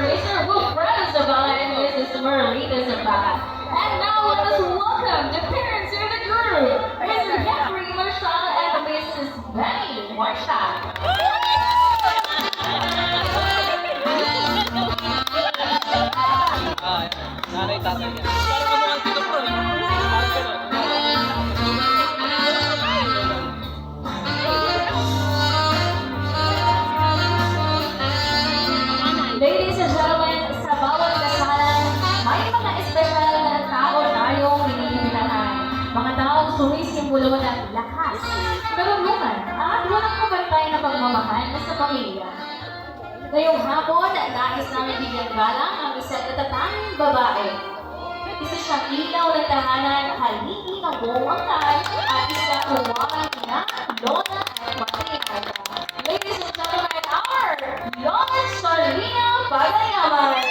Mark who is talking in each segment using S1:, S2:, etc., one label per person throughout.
S1: Mr. Wilfredo Zavala and Mrs. Merlita Zavala. And now let us welcome the parents of the group, Mr. Jeffrey Marshall and Mrs. Benny Marshall.
S2: Nanay, tatay niya. Parang kamukha dito po. Parang gano'n.
S1: Ladies and gentlemen, sa bawat kasalan, may mga espesyal na tao tayong hinihinahan. Mga taong sumisimbolo ng lakas, karunungan, at walang kabantay na pagmamahal sa pamilya. Ngayong hapon, nais namin bigyan galang ang isang natatanging babae. Isa siyang ilaw ng tahanan, haligi ng buong angkan, at isang uwarang ina, lola at matriarka. Ladies and gentlemen, our Lola Charlina Pagayaman.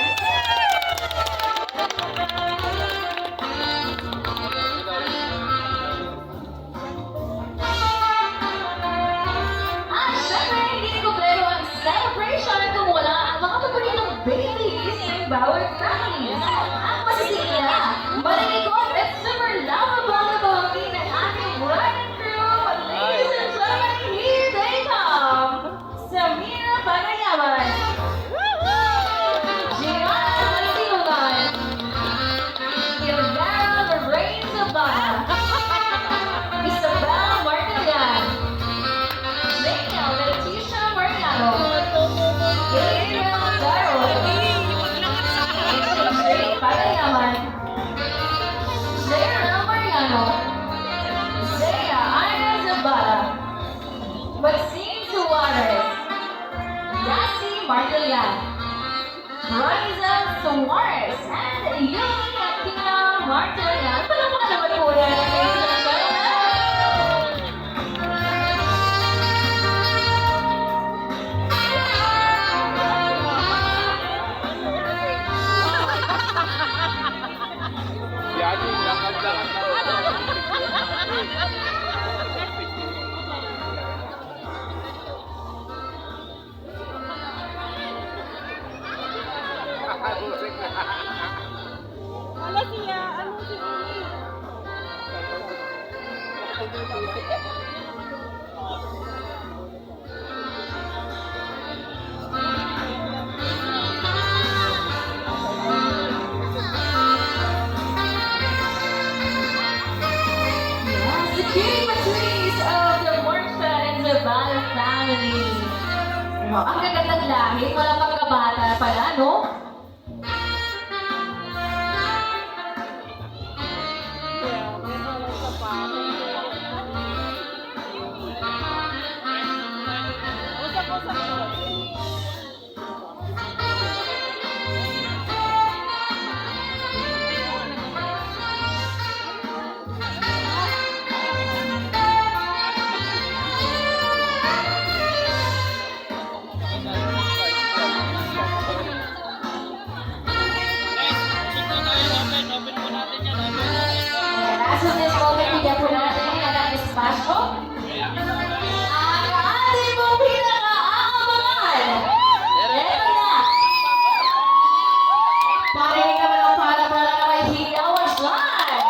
S1: At syempre, hindi kumpleto ang celebration kung wala ang mga paboritong babies ng bawat family. Ang masisig na, malikot at super lovable na bahagi ng ating bride and groom. Ladies and gentlemen, here they come. Samira Pagayaman. Gianna Masilungan. Ilvera Lorraine Zavala. Isabel Martinian. Daniel Leticia Mariano. Gabriel Darrow. Jay Pagayaman. Sarah Mariano. Zaya Ina Zabala. Maxine Suarez. Yassi Martilian. Riza Suarez. And Yuli Aquina Martilian. Palamakan naman po yan. Ladies and gentlemen.
S2: Yan yung lakad-lakad na.
S3: Wala siya, ano si Uli?
S1: Yes, the cutie patries of the Morsha and Zavala family. Ang gagandang lahi, wala pagkabata pala, no?
S2: Open mo natin yan.
S1: As of this moment, bigyan po natin ang espasyo. Ang ating pong pinaka-aabangan. Eto na. Parinig naman ang pala-pala na may hilaw at slide.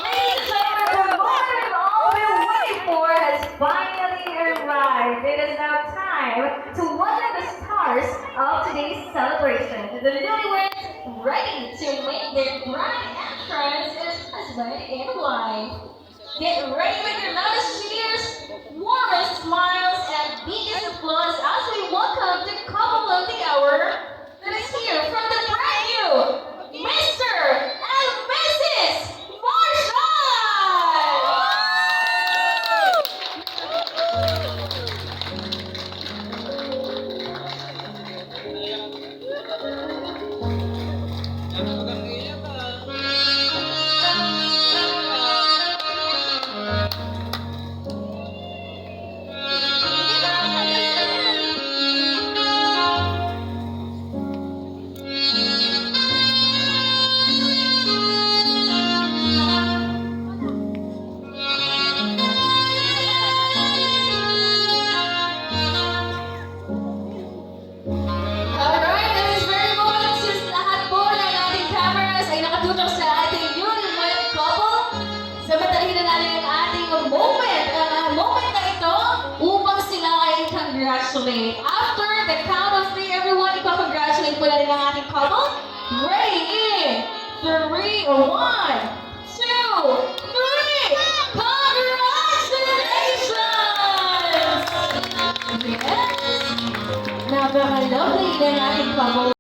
S1: Ladies and gentlemen, the moment we've all been waiting for has finally arrived. It is now time to welcome the stars of today's celebration. The newlyweds ready to make their grand entrance as husband and wife. Get ready with your loudest cheers, warmest smiles, and biggest applause as we welcome the couple of the hour that is here from the brand new Mr. and Mrs. Marshall! congratulate. After the count of three, everyone, ipapag-congratulate po na rin ang ating couple. Ready in 3, 1, 2,